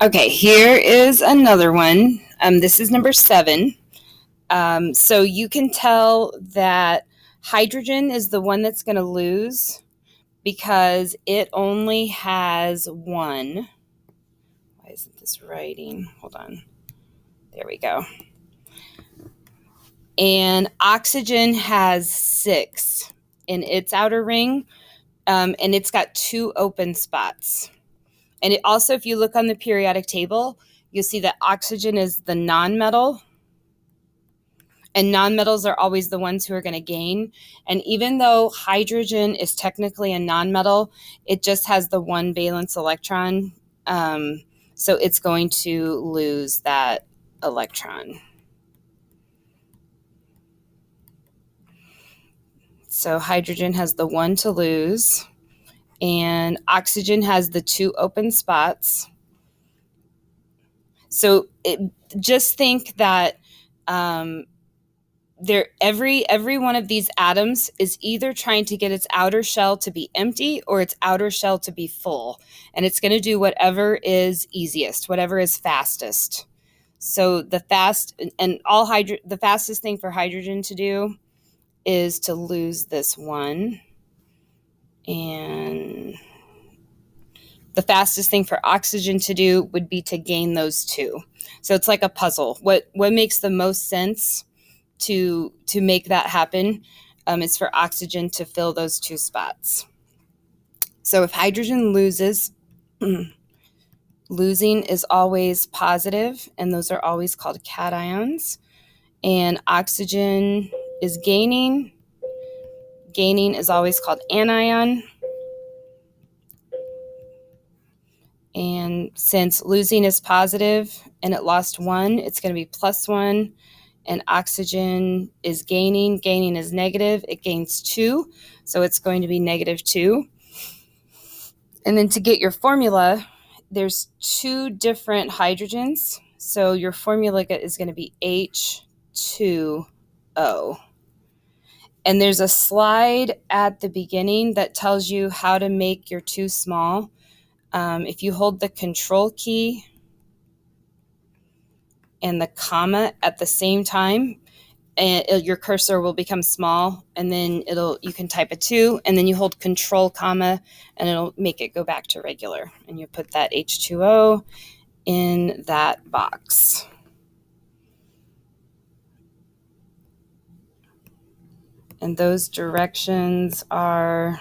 Okay, here is another one. This is number 7. So you can tell that hydrogen is the one that's going to lose because it only has 1. Why isn't this writing? Hold on. There we go. And oxygen has 6 in its outer ring, and it's got 2 open spots. And it also, if you look on the periodic table, you'll see that oxygen is the nonmetal, and nonmetals are always the ones who are going to gain. And even though hydrogen is technically a nonmetal, it just has the 1 valence electron, so it's going to lose that electron. So hydrogen has the 1 to lose, and oxygen has the 2 open spots. So just think that every one of these atoms is either trying to get its outer shell to be empty or its outer shell to be full, and it's going to do whatever is easiest, whatever is fastest. So the fastest thing for hydrogen to do is to lose this 1, and the fastest thing for oxygen to do would be to gain those 2. So it's like a puzzle. What makes the most sense to make that happen is for oxygen to fill those 2 spots. So if hydrogen loses, losing is always positive, and those are always called cations. And oxygen is gaining. Gaining is always called anion. And since losing is positive and it lost 1, it's going to be +1. And oxygen is gaining. Gaining is negative. It gains 2, so it's going to be -2. And then to get your formula, there's 2 different hydrogens. So your formula is going to be H2O. And there's a slide at the beginning that tells you how to make your 2 small. If you hold the control key and the comma at the same time, and your cursor will become small, and then you can type a 2, and then you hold control comma, and it'll make it go back to regular. And you put that H2O in that box. And those directions are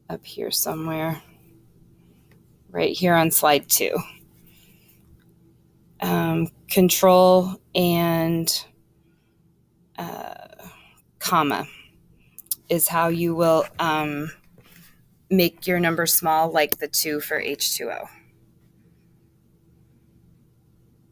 up here somewhere, right here on slide 2. Control and comma is how you will make your number small, like the 2 for H2O.